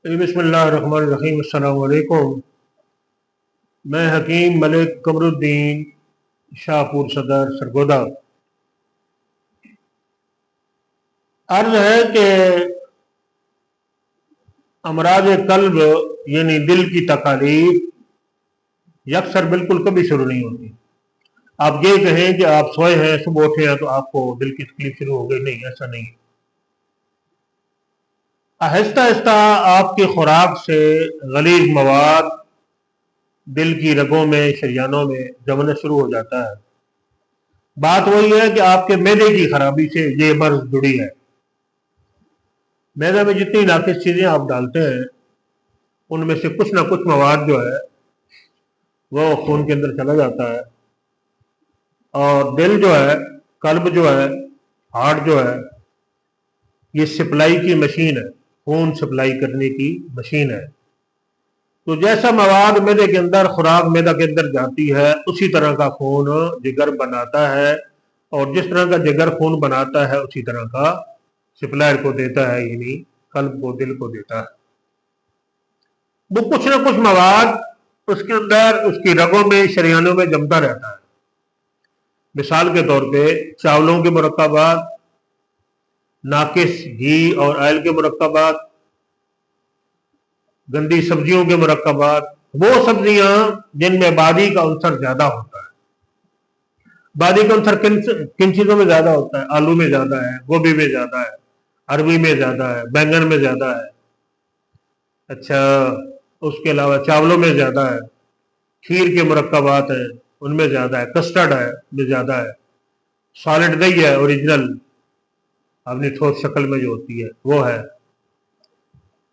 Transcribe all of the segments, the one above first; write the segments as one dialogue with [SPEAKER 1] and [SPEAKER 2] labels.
[SPEAKER 1] بسم اللہ الرحمن الرحیم۔ السلام علیکم۔ میں حکیم ملک قمر الدین شاہ پور صدر سرگودا۔ عرض ہے کہ امراض قلب یعنی دل کی تکالیف یکسر بالکل کبھی شروع نہیں ہوتی۔ آپ یہ کہیں کہ آپ سوئے ہیں، صبح اٹھے ہیں تو آپ کو دل کی تکلیف شروع ہو گئی، نہیں، ایسا نہیں۔ آہستہ آہستہ آپ کی خوراک سے غلیظ مواد دل کی رگوں میں، شریانوں میں جمنا شروع ہو جاتا ہے۔ بات وہی ہے کہ آپ کے معدے کی خرابی سے یہ مرض جڑی ہے۔ معدے میں جتنی ناقص چیزیں آپ ڈالتے ہیں ان میں سے کچھ نہ کچھ مواد جو ہے وہ خون کے اندر چلا جاتا ہے، اور دل جو ہے، قلب جو ہے، ہارٹ جو ہے، یہ سپلائی کی مشین ہے، خون سپلائی کرنے کی مشین ہے۔ تو جیسا مواد معدے کے اندر، خوراک معدہ کے اندر جاتی ہے، اسی طرح کا خون جگر بناتا ہے، اور جس طرح کا جگر خون بناتا ہے اسی طرح کا سپلائر کو دیتا ہے، یعنی قلب کو، دل کو دیتا ہے۔ وہ کچھ نہ کچھ مواد اس کے اندر، اس کی رگوں میں، شریانوں میں جمتا رہتا ہے۔ مثال کے طور پہ چاولوں کے مرکبات، ناقص گھی اور آئل کے مرکبات، گندی سبزیوں کے مرکبات، وہ سبزیاں جن میں بادی کا عنصر زیادہ ہوتا ہے۔ بادی کا عنصر کن چیزوں میں زیادہ ہوتا ہے؟ آلو میں زیادہ ہے، گوبھی میں زیادہ ہے، اروی میں زیادہ ہے، بینگن میں زیادہ ہے۔ اچھا، اس کے علاوہ چاولوں میں زیادہ ہے، کھیر کے مرکبات ہیں ان میں زیادہ ہے، کسٹرڈ ہے میں زیادہ ہے، سالڈ دہی ہے اوریجنل اپنی ٹھوس شکل میں جو ہوتی ہے وہ ہے۔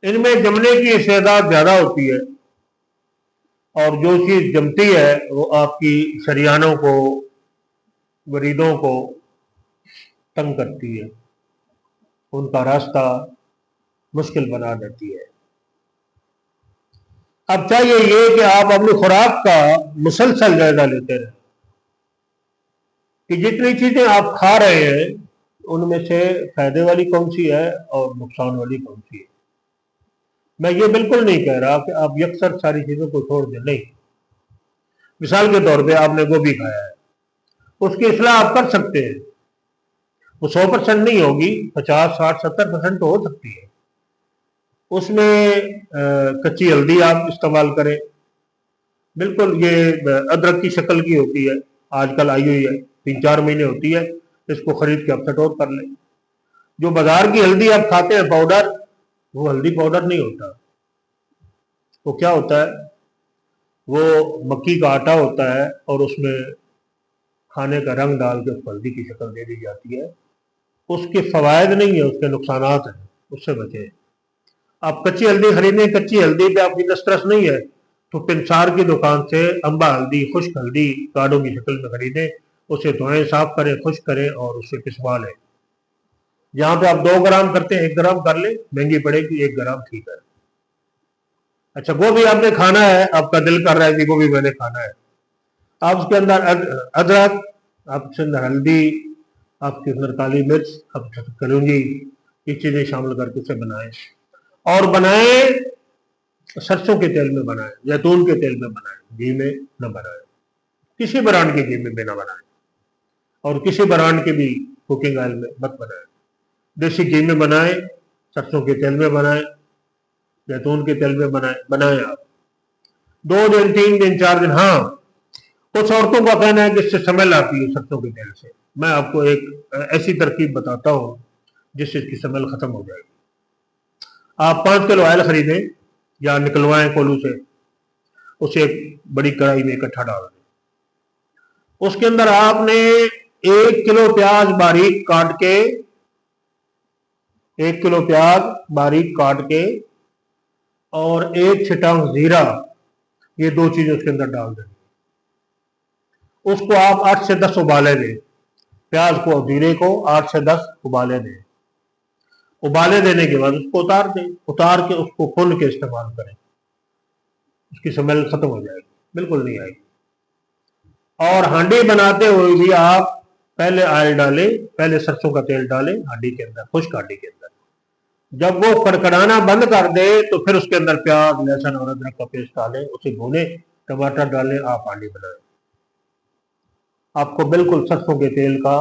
[SPEAKER 1] ان میں جمنے کی استعداد زیادہ ہوتی ہے، اور جو چیز جمتی ہے وہ آپ کی شریانوں کو، وریدوں کو تنگ کرتی ہے، ان کا راستہ مشکل بنا دیتی ہے۔ اب چاہیے یہ کہ آپ اپنی خوراک کا مسلسل جائزہ لیتے رہیں کہ جتنی چیزیں آپ کھا رہے ہیں ان میں سے فائدے والی کون سی ہے اور نقصان والی کون سی ہے۔ میں یہ بالکل نہیں کہہ رہا کہ آپ یکسر ساری چیزوں کو چھوڑ دیں، نہیں۔ مثال کے طور پہ آپ نے گوبھی کھایا ہے، اس کی اصلاح آپ کر سکتے ہیں، وہ 100% نہیں ہوگی، 50، 60، 70% تو ہو سکتی ہے۔ اس میں کچی ہلدی آپ استعمال کریں، بالکل یہ ادرک کی شکل کی ہوتی ہے، آج کل آئی ہوئی ہے، 3-4 مہینے ہوتی ہے، اس کو خرید کے آپ سٹور کر لیں۔ جو بازار کی ہلدی آپ کھاتے ہیں پاؤڈر، وہ ہلدی پاؤڈر نہیں ہوتا، وہ کیا ہوتا ہے؟ وہ مکی کا آٹا ہوتا ہے، اور اس میں کھانے کا رنگ ڈال کے اس کو ہلدی کی شکل دے دی جاتی ہے۔ اس کے فوائد نہیں ہیں، اس کے نقصانات ہیں، اس سے بچیں۔ آپ کچی ہلدی خریدیں، کچی ہلدی پہ آپ کی دسترس نہیں ہے تو پنسار کی دکان سے امبا ہلدی، خشک ہلدی کارڈوں کی شکل میں خریدیں، اسے دھوئیں، صاف کریں، خشک کریں اور اسے پسوا لیں۔ جہاں پہ آپ 2 گرام کرتے ہیں 1 گرام کر لیں، مہنگی پڑے گی، 1 گرام ٹھیک ہے۔ اچھا، گوبھی آپ نے کھانا ہے، آپ کا دل کر رہا ہے کہ گوبھی میں نے کھانا ہے، آپ اس کے اندر ادرک، آپ کے اندر ہلدی، آپ کے اندر کالی مرچ، آپ کلونجی، یہ چیزیں شامل کر کے اسے بنائیں، اور بنائیں سرسوں کے تیل میں بنائیں، زیتون کے تیل میں بنائیں، گھی میں نہ بنائیں، کسی برانڈ کے گھی میں بھی نہ بنائیں، اور کسی برانڈ کے بھی کوکنگ آئل میں مت بنائیں۔ دیسی گھی میں بنائیں، سرسوں کے تیل میں بنائیں، زیتون کے تیل میں بنائیں آپ 2 دن، 3 دن، 4 دن۔ ہاں، کچھ عورتوں کا کہنا ہے کہ اس سے سمیل آتی ہے سرسوں کے تیل سے۔ میں آپ کو ایک ایسی ترکیب بتاتا ہوں جس سے اس کی سمیل ختم ہو جائے گی۔ آپ 5 کلو آئل خریدیں یا نکلوائیں کولو سے، اسے ایک بڑی کڑھائی میں اکٹھا ڈال دیں۔ اس کے اندر آپ نے 1 کلو پیاز باریک کاٹ کے، 1 کلو پیاز باریک کاٹ کے اور 1 چھٹانک زیرہ، یہ 2 چیزیں اس کے اندر ڈال دیں۔ اس کو آپ 8 سے 10 ابالے دیں، پیاز کو اور زیرے کو 8 سے 10 ابالے دیں۔ ابالے دینے کے بعد اس کو اتار دیں، اتار کے اس کو کھول کے استعمال کریں، اس کی سمیل ختم ہو جائے گی، بالکل نہیں آئے گی۔ اور ہانڈی بناتے ہوئے بھی آپ پہلے آئل ڈالیں، پہلے سرسوں کا تیل ڈالیں ہانڈی کے اندر، خشک ہانڈی کے اندر، जब वो कड़कड़ाना बंद कर दे तो फिर उसके अंदर प्याज, लहसुन और अदरक का पेस्ट डालें, उसे भूने, टमाटर डालें, आप हांडी बनाएं। आपको बिल्कुल सरसों के तेल का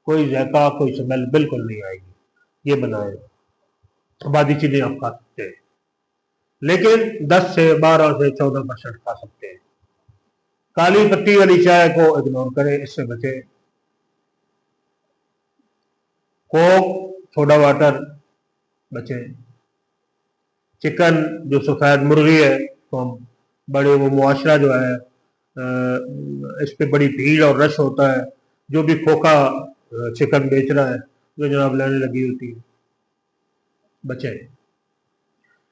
[SPEAKER 1] कोई जायका, कोई स्मेल बिल्कुल नहीं आएगी। ये बनाएं, बाकी चीजें आप खा सकते हैं, लेकिन 10 से 12 से 14% खा सकते हैं। काली पत्ती वाली चाय को इग्नोर करें, इससे बचें। कोक, सोडा वाटर बचें। चिकन, जो सफेद मुर्गी है, तो हम बड़े, वो मुआशरा जो है इस पे बड़ी भीड़ और रश होता है। जो भी खोखा चिकन बेच रहा है, जो जनाब लेने लगी होती है, बचें।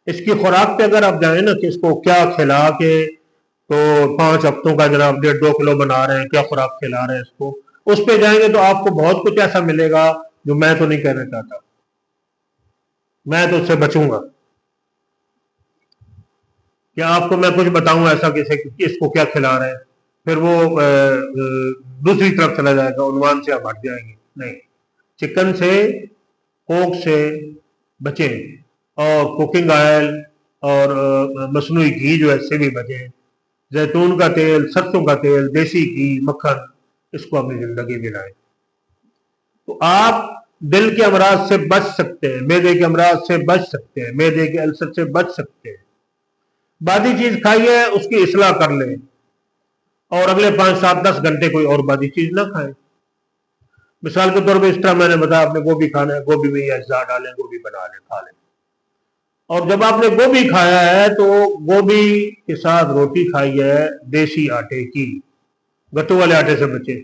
[SPEAKER 1] इसकी खुराक पे अगर आप जाए ना कि इसको क्या खिला के, तो 5 हफ्तों का जनाब 1.5-2 किलो बना रहे हैं, क्या खुराक खिला रहे हैं इसको, उस पे जाएंगे तो आपको बहुत कुछ ऐसा मिलेगा जो मैं तो नहीं कहना चाहता। मैं तो उससे बचूंगा कि आपको मैं कुछ बताऊं ऐसा किसी कि इसको क्या खिला रहे हैं, फिर वो दूसरी तरफ चला जाएगा, उन्वान से आप हट जाएंगे। नहीं, चिकन से, कोक से बचें, और कुकिंग ऑयल और मसनूई घी जो है इससे भी बचें। जैतून का तेल, सरसों का तेल, देसी घी, मक्खन, इसको अपनी जिंदगी में लाएं, तो आप दिल के अमराज से बच सकते हैं, मैदे के अमराज से बच सकते हैं, मैदे के अल्सर से बच सकते हैं। बादी चीज खाइए, उसकी इस्लाह कर लें, और अगले 5, 7, 10 घंटे कोई और बादी चीज ना खाएं। मिसाल के तौर पर इस तरह मैंने बताया, आपने गोभी खाना है, गोभी में अज्जा डालें, गोभी बना लें, खा लें। और जब आपने गोभी खाया है तो गोभी के साथ रोटी खाई है देसी आटे की, गट्टू वाले आटे से बचे।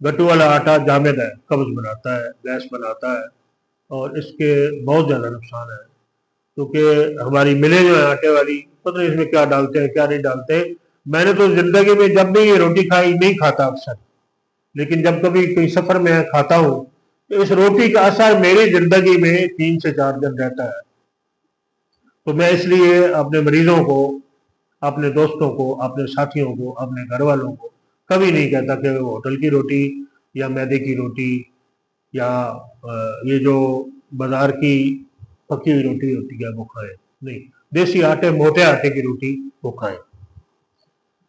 [SPEAKER 1] गट्टू वाला आटा जामिद है, कब्ज बनाता है, गैस बनाता है, और इसके बहुत ज्यादा नुकसान है। क्योंकि हमारी मिलें जो है आटे वाली, पता नहीं इसमें क्या डालते हैं क्या नहीं डालते। मैंने तो जिंदगी में जब भी ये रोटी खाई, नहीं खाता अक्सर, लेकिन जब कभी कोई सफर में खाता हूँ तो इस रोटी का असर मेरी जिंदगी में 3 से 4 दिन रहता है। तो मैं इसलिए अपने मरीजों को, अपने दोस्तों को, अपने साथियों को, अपने घर वालों को कभी नहीं कहता कि वो होटल की रोटी या मैदे की रोटी या ये जो बाजार की पकी हुई रोटी होती है वो खाएं। नहीं, देसी आटे, मोटे आटे की रोटी वो खाएं।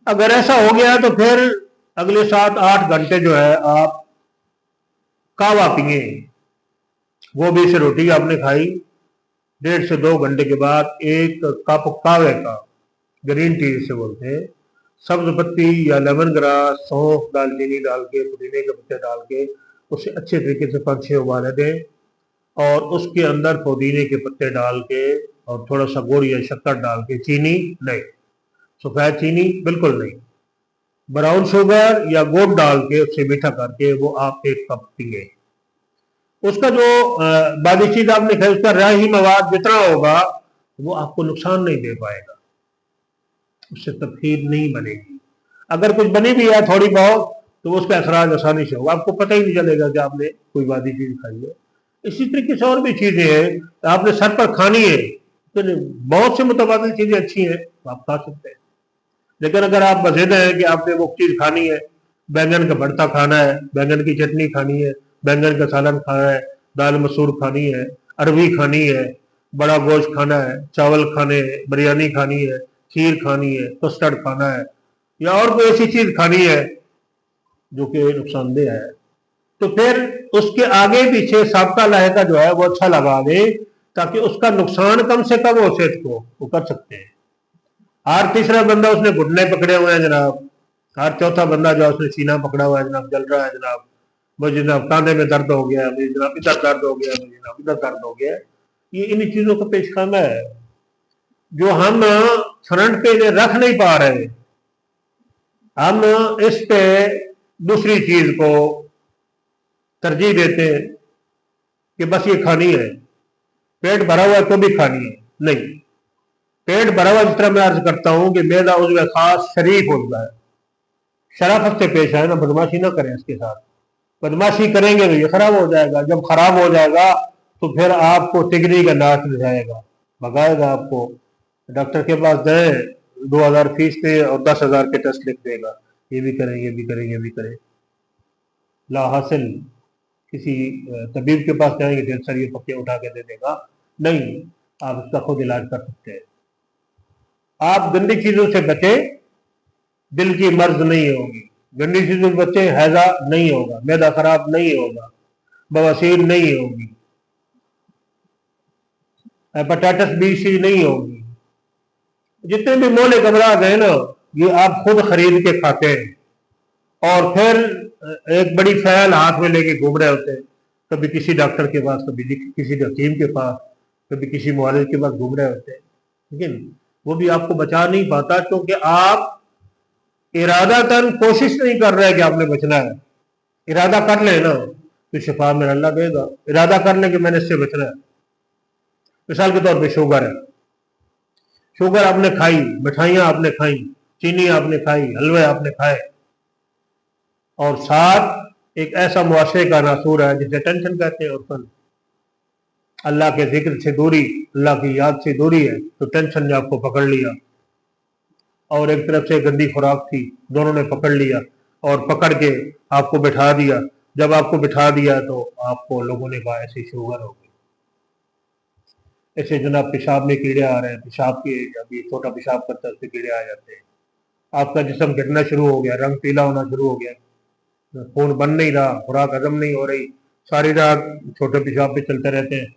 [SPEAKER 1] अगर ऐसा हो गया तो फिर अगले 7-8 घंटे जो है आप कावा पिए। गोभी से रोटी आपने खाई, 1.5 से 2 घंटे के बाद 1 कप कावे का, ग्रीन टी जिसे बोलते हैं, सब्ज पत्ती या लेमन ग्रास, सौंफ, दालचीनी डाल के, पुदीने के पत्ते डाल के उसे अच्छे तरीके से 5-6 उबाले दें, और उसके अंदर पुदीने के पत्ते डाल के और थोड़ा सा गुड़ या शक्कर डाल के, चीनी नहीं, सफेद चीनी बिल्कुल नहीं, ब्राउन शुगर या गुड़ डाल के उसे मीठा करके वो आप 1 कप पिए। उसका जो बादी चीज आपने खाई, उसका रही मवाद जितना होगा वो आपको नुकसान नहीं दे पाएगा, उससे तकलीफ नहीं बनेगी। अगर कुछ बनी भी है थोड़ी बहुत, तो उसका अखराज आसानी से होगा, आपको पता ही नहीं चलेगा कि आपने कोई बादी चीज खाई है। इसी तरीके से और भी चीजें हैं आपने सर पर खानी है, तो बहुत से मुतबादिल चीजें अच्छी हैं, तो आप खा सकते हैं। लेकिन अगर आप बज़िद हैं कि आपने वो चीज खानी है, बैंगन का भरता खाना है, बैंगन की चटनी खानी है, बैंगन का सालन खाना है, दाल मसूर खानी है, अरबी खानी है, बड़ा गोश्त खाना है, चावल खाने हैं, बिरयानी खानी है, खीर खानी है, कस्टर्ड खाना है, या और कोई ऐसी चीज खानी है जो कि नुकसानदेह है, तो फिर उसके आगे पीछे सबका लहका जो है वो अच्छा लगा दे, ताकि उसका नुकसान कम से कम हो सेहत को, वो कर सकते हैं। हर तीसरा बंदा उसने घुटने पकड़े हुए हैं जनाब, हर चौथा बंदा जो है उसने सीना पकड़ा हुआ है जनाब, जल रहा है जनाब, मुझे जनाब कांधे में दर्द हो गया है, मुझे जनाब इधर दर्द हो गया है, मुझे जनाब इधर दर्द हो गया है। ये इन चीजों का पेशखाना है जो हम फ्रंट पे रख नहीं पा रहे। हम इस पे दूसरी चीज को तरजीह देते हैं कि बस ये खानी है, पेट भरा हुआ है तो भी खानी है। नहीं, पेट भरा हुआ, जिस तरह मैं अर्ज करता हूं कि मेदा उज़्व खास शरीफ उज़्व है, शराफत से पेश आए ना, बदमाशी ना करें इसके साथ। बदमाशी करेंगे तो ये खराब हो जाएगा, जब खराब हो जाएगा तो फिर आपको तिगनी का नाच दिखाएगा, भगाएगा आपको, डॉक्टर के पास गए, 2,000 फीस दे और 10,000 के टेस्ट लिख देगा, ये भी करें, ये भी करें, ये भी करें, ला हासिल। किसी तबीब के पास जाएंगे, ढेर सारी पत्तियां उठा के दे देगा, नहीं, आप इसका खुद इलाज कर सकते हैं। आप गंदी चीजों से बचें, दिल की मर्ज नहीं होगी, गंदी चीजों से बचें, हैजा नहीं होगा, मैदा खराब नहीं होगा, बवासीर नहीं होगी, हेपेटाइटिस बी सी नहीं होगी। जितने भी मोले कमराज हैं ना, ये आप खुद खरीद के खाते हैं और फिर एक बड़ी फाइल हाथ में लेके घूम रहे होते हैं, कभी किसी डॉक्टर के पास, कभी किसी हकीम के पास, कभी किसी मुआलिज के पास घूम रहे होते हैं, लेकिन वो भी आपको बचा नहीं पाता, क्योंकि आप इरादातन कोशिश नहीं कर रहे कि आपने बचना है। इरादा कर ले ना तो शिफा मेरा अल्लाह देगा। इरादा कर ले कि मैंने इससे बचना है। मिसाल के तौर पे शुगर है, शुगर आपने खाई, मिठाइयां आपने खाई, चीनी आपने खाई, हलवे आपने खाए, और साथ एक ऐसा मुआशरे का नासूर है जिसे टेंशन कहते हैं, और फन अल्लाह के जिक्र से दूरी, अल्लाह की याद से दूरी है, तो टेंशन ने आपको पकड़ लिया, और एक तरफ से गंदी खुराक थी, दोनों ने पकड़ लिया और पकड़ के आपको बिठा दिया। जब आपको बिठा दिया तो आपको लोगों ने कहा ऐसी शुगर हो गई, ऐसे जनाब पेशाब में कीड़े आ रहे हैं, पेशाब के जब ये छोटा पेशाब करता है उससे कीड़े आ जाते हैं, आपका जिस्म गिरना शुरू हो गया, रंग पीला होना शुरू हो गया, खून बन नहीं रहा, खुराक हजम नहीं हो रही, सारी रात छोटे पेशाब पे चलते रहते हैं,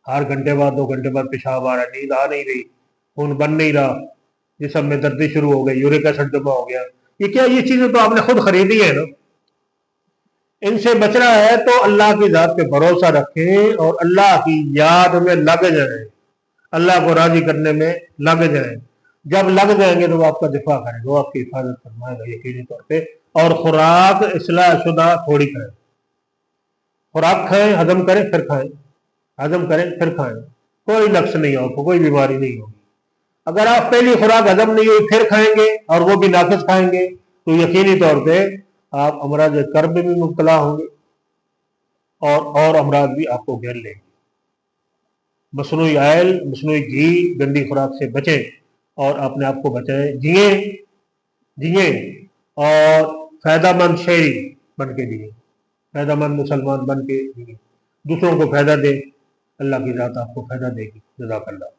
[SPEAKER 1] हर घंटे बाद 2 घंटे बाद पेशाब आ रहा है, नींद आ नहीं रही, खून बन नहीं रहा, जिस्म में दर्द शुरू हो गई, यूरिक एसिड जमा हो गया। ये क्या, ये चीजें तो आपने खुद खरीदी है ना। इनसे बचना है तो अल्लाह की जात पे भरोसा रखें और अल्लाह की याद में लग जाए, अल्लाह को राजी करने में लग जाए। जब लग जाएंगे तो वो आपका दिफा करेगा, वो आपकी हिफाजत फरमाएगा यकीनी तौर पे। और खुराक इस्लाह शुदा थोड़ी खाएं, खुराक खाएं, हजम करें फिर खाएं, हजम करें फिर खाएं, कोई नक्स नहीं होगा, कोई बीमारी नहीं होगी। अगर आप पहली खुराक हजम नहीं हुई फिर खाएंगे और वो भी नाकस खाएंगे तो यकीनी तौर पे आप अमराज कर्ब में भी मुब्तला होंगे और अमराज भी आपको घेर लेंगे। मसनूई आयल, मसनूई घी, गंदी खुराक से बचें और अपने आप को बचाएं, जिए जिए और फायदामंद शहरी बन के जिए, फायदामंद मुसलमान बन के जिए, दूसरों को फायदा दे, अल्लाह की जात आपको फायदा देगी। जज़ाकल्लाह।